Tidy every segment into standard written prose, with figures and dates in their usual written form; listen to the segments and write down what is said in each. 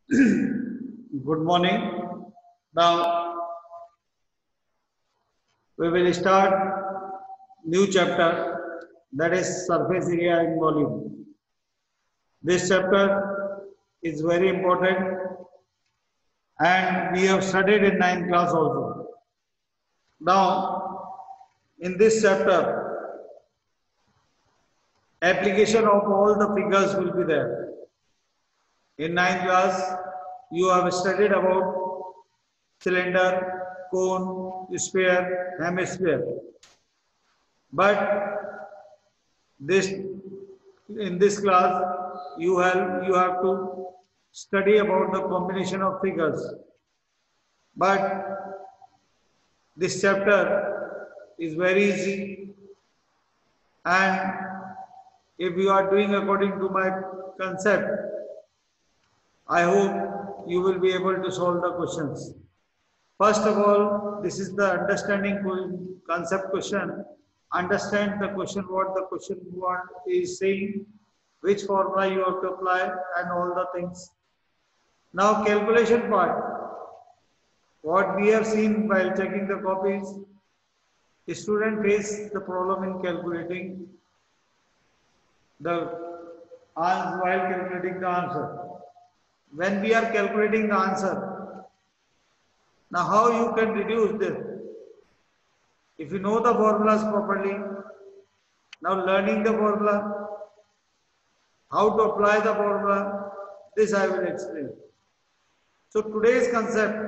Good morning. Now we will start new chapter, that is surface area and volume. This chapter is very important and we have studied in 9th class also. Now in this chapter, application of all the figures will be there. In 9th class, you have studied about cylinder, cone, sphere, hemisphere. But this in this class you have to study about the combination of figures. But this chapter is very easy, and if you are doing according to my concept, I hope you will be able to solve the questions. First of all, this is the understanding concept question. Understand the question, what the question is saying, which formula you have to apply, and all the things. Now, calculation part. What we have seen while checking the copies, the student face the problem in calculating the while calculating the answer. When we are calculating the answer, now how you can reduce this? If you know the formulas properly, now learning the formula, how to apply the formula, this I will explain. So today's concept,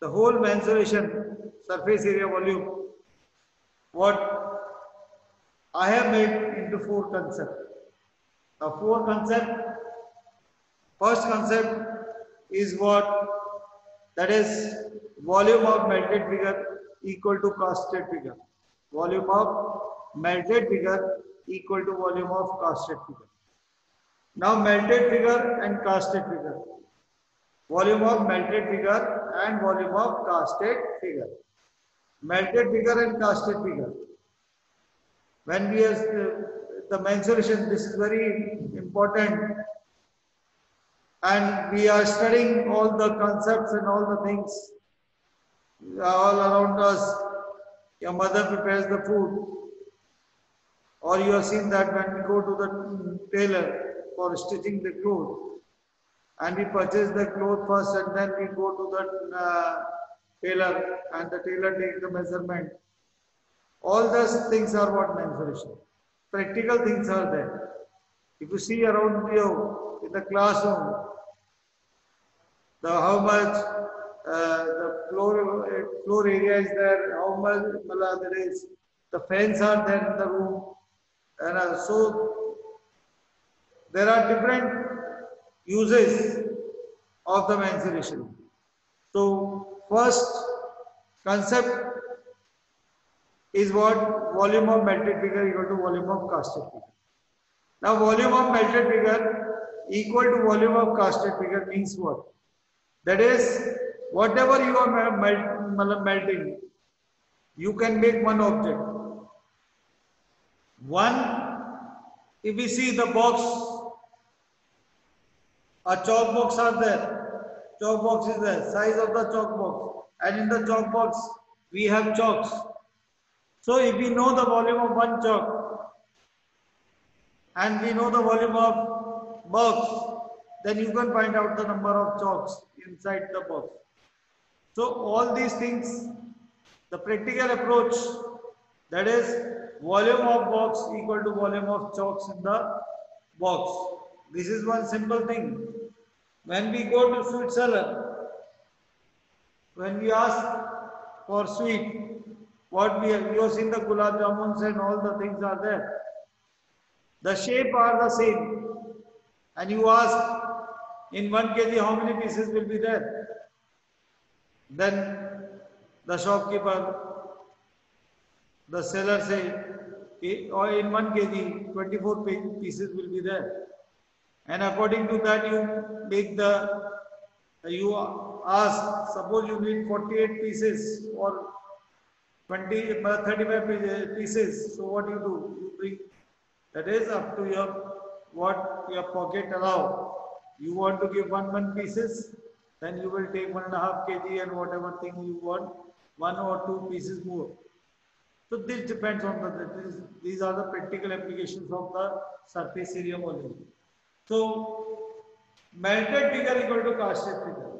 the whole mensuration, surface area volume, what I have made into 4 concepts. The 4 concepts, first concept is what? That is volume of melted figure equal to casted figure. Volume of melted figure equal to volume of casted figure. Now melted figure and casted figure. Volume of melted figure and volume of casted figure. Melted figure and casted figure. When we have the mensuration, this is very important, and we are studying all the concepts and all the things all around us. Your mother prepares the food, or you have seen that when we go to the tailor for stitching the clothes, and we purchase the clothes first and then we go to the tailor, and the tailor takes the measurement. All those things are what mensuration. Practical things are there. If you see around you in the classroom, how much the floor area is there, how much there is, the fans are there in the room, and so there are different uses of the mensuration. So first concept is what? Volume of melted figure equal to volume of casted figure. Now volume of melted figure equal to volume of casted figure means what? That is, whatever you are melting, you can make one object. If we see the box, a chalk box are there. Chalk box is there, size of the chalk box. And in the chalk box, we have chalks. So if we know the volume of one chalk and we know the volume of box, then you can find out the number of chalks inside the box. So all these things, the practical approach, that is volume of box equal to volume of chalks in the box. This is one simple thing. When we go to sweet seller, when we ask for sweet, what we have seen the gulab jamuns and all the things are there. The shape are the same. And you ask in 1 kg how many pieces will be there. Then the shopkeeper, the seller say, or in 1 kg 24 pieces will be there. And according to that you ask, suppose you need 48 pieces or 35 pieces. So what you do? You bring. That is up to what your pocket allow. You want to give one pieces, then you will take 1.5 kg and whatever thing you want, 1 or 2 pieces more. So this depends on these are the practical applications of the surface area volume. So melted figure equal to casted figure.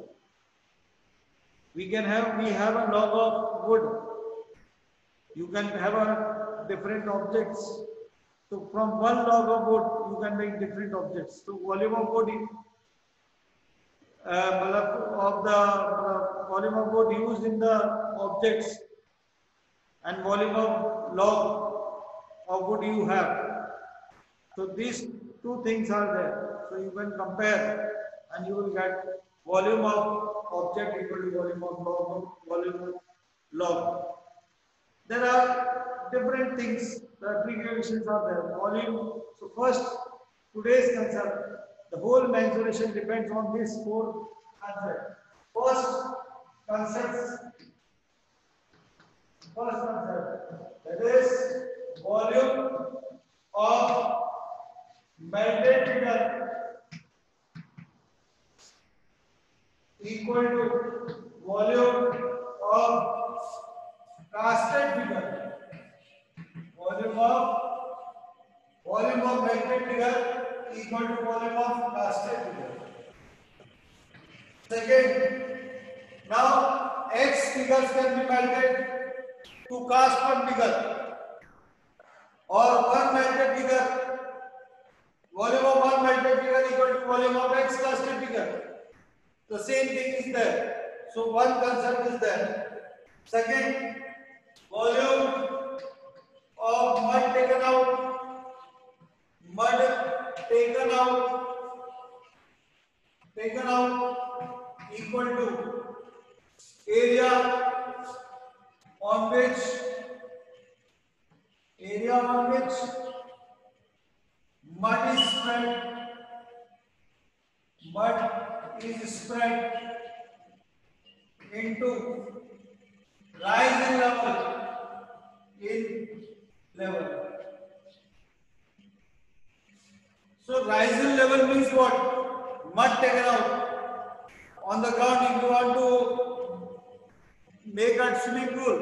We have a log of wood. You can have a different objects. So from one log of wood you can make different objects. So volume of wood volume of wood used in the objects and volume of log of wood you have. So these two things are there. So you can compare and you will get volume of object equal to volume of log. There are different things, the abbreviations are there. Volume. So first, today's concept, the whole mensuration depends on these four concepts. First concept, that is volume of melted figure equal to volume of casted figure. Volume of melted figure equal to volume of casted figure. Second, now X figures can be melted to cast one figure, or one melted figure, volume of one melted figure equal to volume of X casted figure. The same thing is there. So one concept is there. Second, volume of mud taken out equal to area on which mud is spread into rise in level. So rise in level means what? Mud taken out on the ground. If you want to make a swimming pool,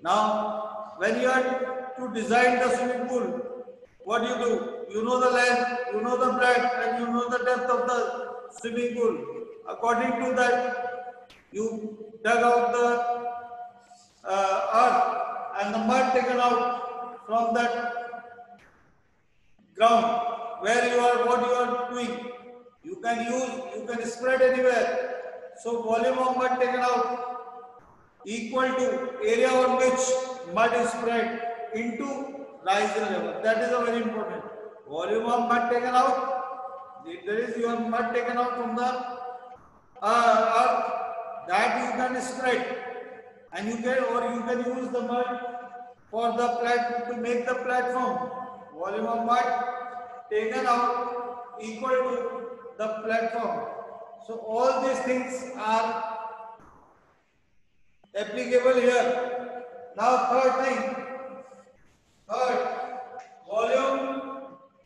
now when you are to design the swimming pool, what do? You know the length, you know the breadth, and you know the depth of the swimming pool. According to that, you dug out the earth and the mud taken out from that ground where what you are doing. You can spread anywhere. So volume of mud taken out equal to area on which mud is spread into rise in level. That is a very important. Volume of mud taken out. If there is your mud taken out from the earth, that you can spread, and you can use the mud for to make the platform. Volume of mud taken out equal to the platform. So all these things are applicable here. Now third, volume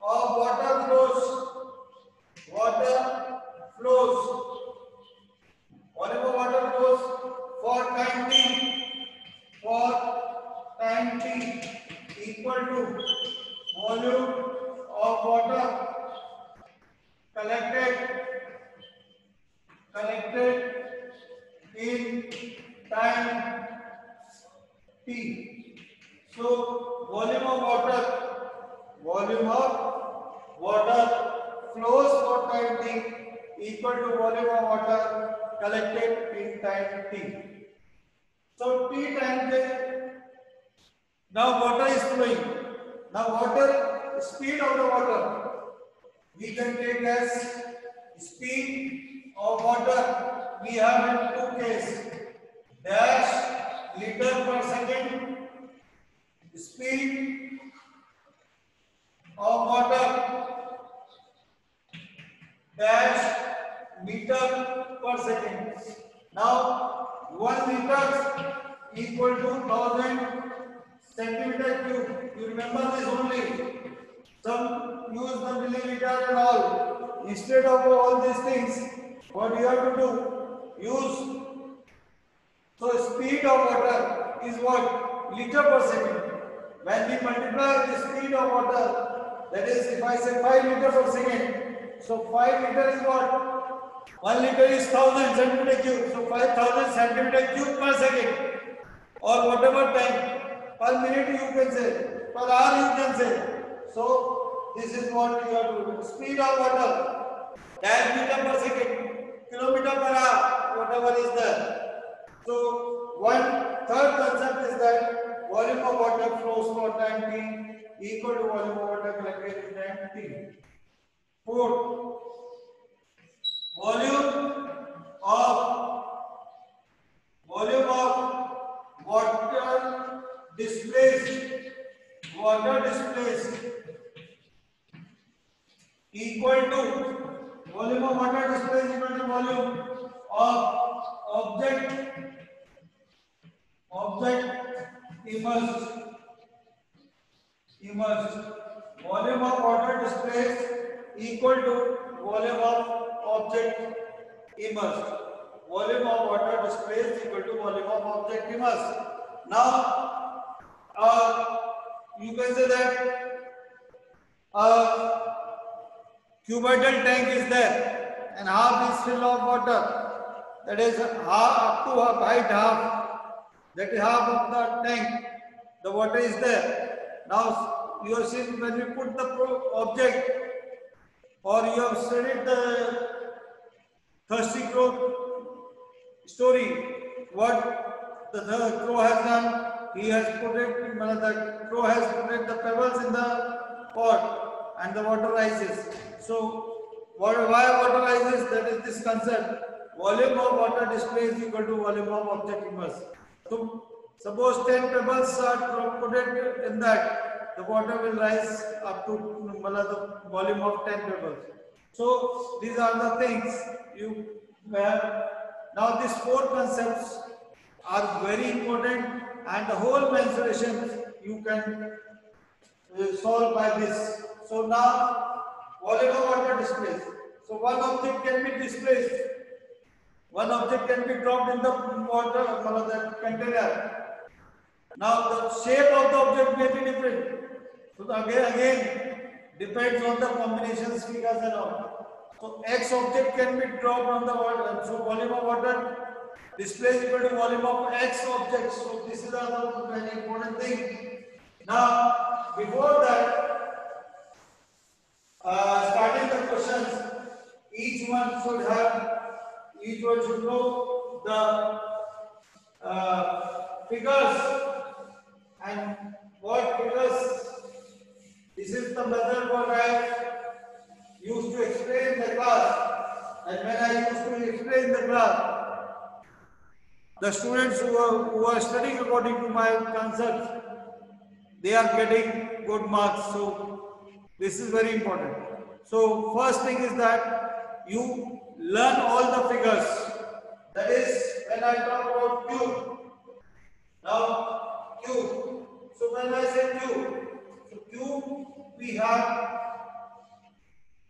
of water flows. Volume of water flows for time t equal to volume of water collected in time t. So volume of water flows for time t equal to volume of water collected in time t. So t time now water is flowing. Now speed of the water we can take as speed of water. We have in two cases: dash liter per second, speed of water dash meter per second. Now 1 liter equal to 1000 centimeter cube. You remember this only. Some use the milliliter and all. instead of all these things, what you have to do, use, so speed of water is what? Liter per second. When we multiply the speed of water, that is, if I say 5 liter per second, so 5 liter is what? 1 liter is 1000 centimeter cube, so 5000 centimeter cube per second, or whatever time, per minute you can say, per hour you can say. So this is what you have to do. Speed of water, 10 meter per second, kilometer per hour, whatever is there. So one third concept is that volume of water flows for time t equal to volume of water collected in time t. Fourth, volume of water displaced equal to volume of water displaced equal to volume of object immersed. Volume of water displaced equal to volume of object immersed. Volume of water displaced equal to volume of object immersed. Now, you can say that cuboidal tank is there and half is full of water. That is half up to height half. That is half of the tank. The water is there. Now you have seen when we put the object, or you have studied the thirsty crow story. What the crow has done? He has put it. The crow has put the pebbles in the pot, and the water rises. So why water rises? That is this concept. Volume of water displaced equal to volume of object immersed. So suppose 10 pebbles are put in that, the water will rise up to the volume of 10 pebbles. So these are the things you have. Now these four concepts are very important, and the whole mensuration you can solve by this. So now volume of water displaced. So one object can be displaced. One object can be dropped in the water, the container. Now the shape of the object may be different. So again depends on the combinations, figures and all. So X object can be dropped on the water. So volume of water displaced equal to volume of X objects. So this is another very important thing. Now before that, starting the questions, each one should know the figures and what figures. This is the method what I used to explain the class, and when I used to explain the class, the students who are studying according to my concepts, they are getting good marks. So this is very important. So first thing is that you learn all the figures. That is, when I talk about cube, now cube. So when I say cube, so cube we have,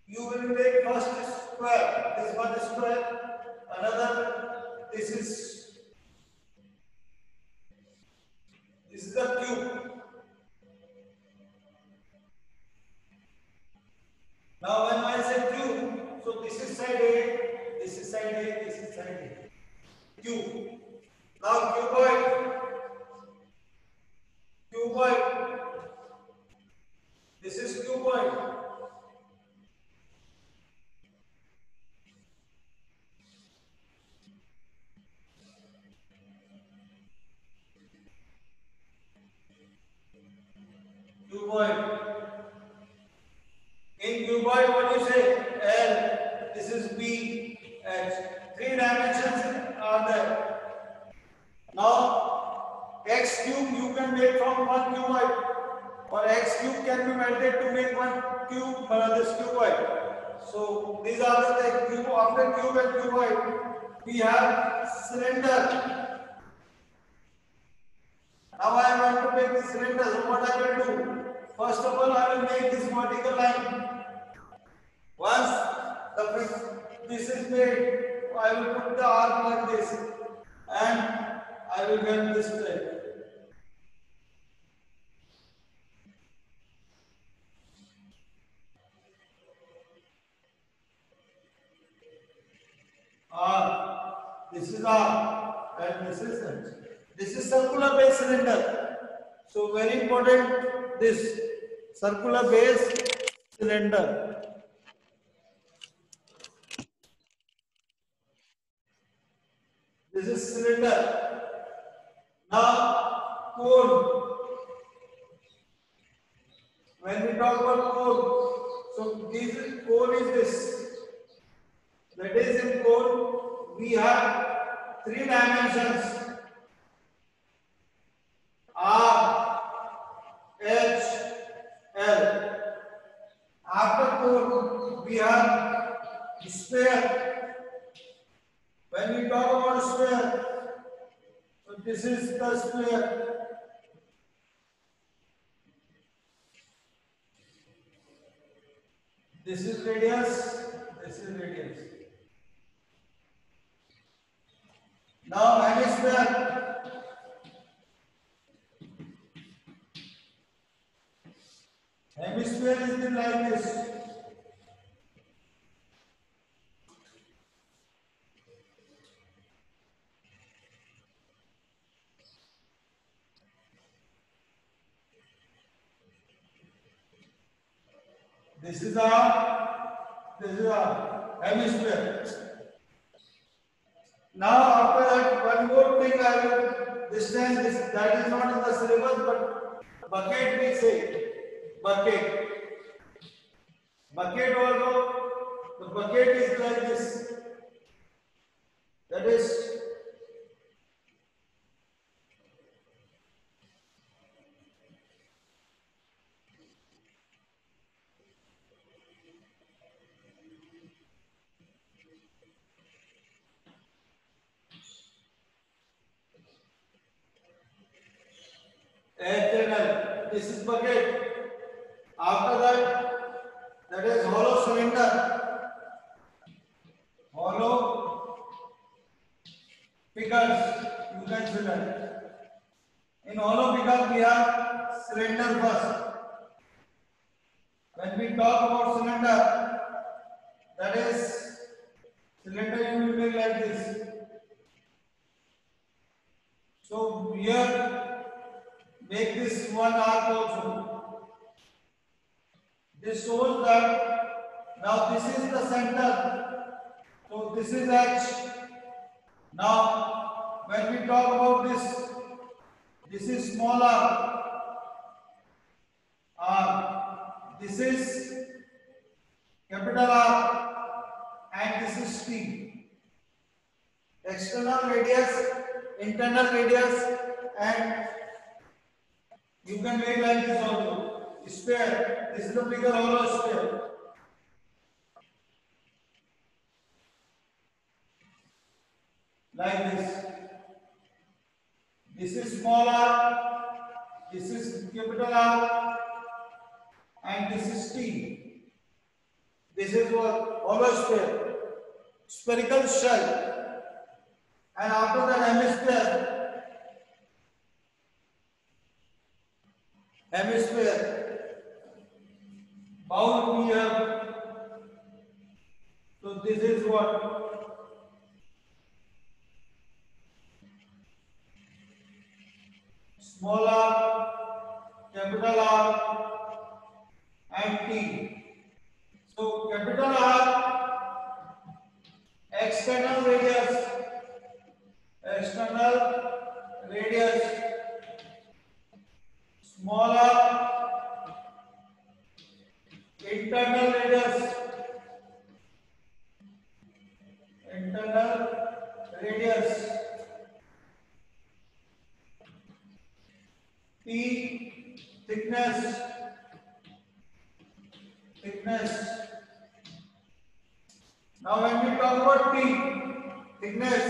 you will make first square. This one is square, another, this is the cube. Now when I say cube, so this is side A, this is side A, this is side A. Cube. Now cuboid. This is cuboid. In cuboid, what do you say? L. This is B. H. Three dimensions are there. Now, X cube you can make from one cuboid, or X cube can be melted to make one cube, this cuboid. So these are the cube. After cube and cuboid, we have cylinder. Now I want to make the cylinder. So what I will do? First of all, I will make this vertical line. Once this is made, I will put the arc like this and I will get this plate. Arc. This is arc and this is it. This is circular base cylinder. So very important, this circular base cylinder. This is cylinder. Now cone. When we talk about cone, so this cone is this. That is, in cone we have three dimensions: R, H, L. After cone we have sphere. When we talk about sphere, so this is the sphere. This is radius, this is radius. Now hemisphere. Hemisphere is like this. This is our hemisphere. Now after that, one more thing I will this that is not in the syllabus, but bucket we say. Bucket. Bucket also, the bucket is like this. That is air channel. This is bucket. After that is hollow cylinder. Hollow figures, you can see that. In hollow figure we have cylinder first. When we talk about cylinder, that is cylinder you will make like this. So here make this one arc also. This shows that now this is the center. So this is H. Now when we talk about this is small r. This is capital R and this is T. External radius, internal radius, and you can make like this also. Sphere. This is the bigger hollow sphere. Like this. This is small r, this is capital R, and this is T. This is what hollow sphere, spherical shell, and after that hemisphere. Bowl we have. So this is what? Small r, capital R, and T. So capital R, external radius, small r, internal radius, T, thickness. Now when we talk about T, thickness,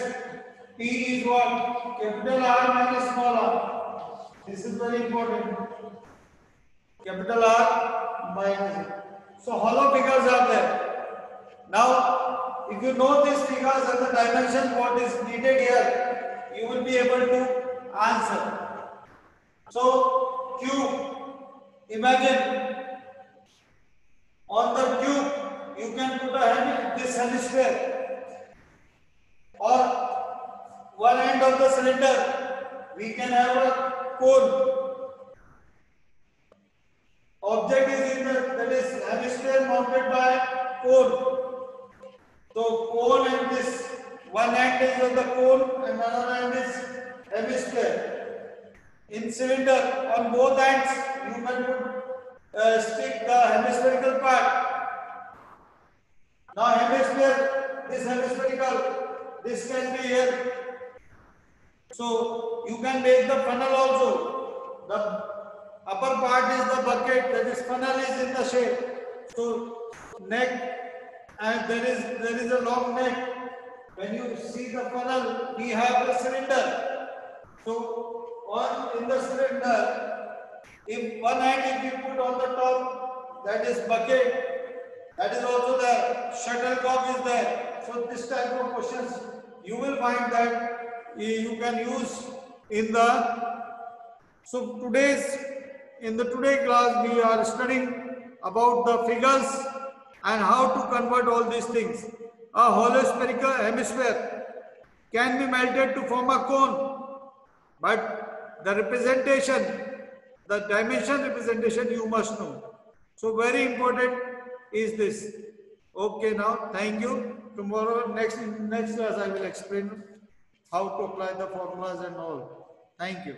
T is what? Capital R minus small r. This is very important. Capital R minus. So hollow figures are there. Now if you know these figures and the dimension what is needed here, you will be able to answer. So cube, imagine on the cube you can put this hemisphere, or one end of the cylinder we can have a cone. Object is in the, that is hemisphere mounted by cone. So cone and this one end is of the cone and another end is hemisphere. In cylinder on both ends you can put stick the hemispherical part. Now hemisphere, this hemispherical, this can be here. So you can make the funnel also. The upper part is the bucket, that is funnel is in the shape. So neck, and there is a long neck. When you see the funnel, we have a cylinder. So in the cylinder, if one end if you put on the top, that is bucket. That is also there. Shuttlecock is there. So this type of questions you will find that you can use in the. So in the today class we are studying about the figures and how to convert all these things. A hollow spherical hemisphere can be melted to form a cone, but the representation, the dimension representation you must know. So very important is this. Okay, now thank you. Tomorrow next class I will explain how to apply the formulas and all. Thank you.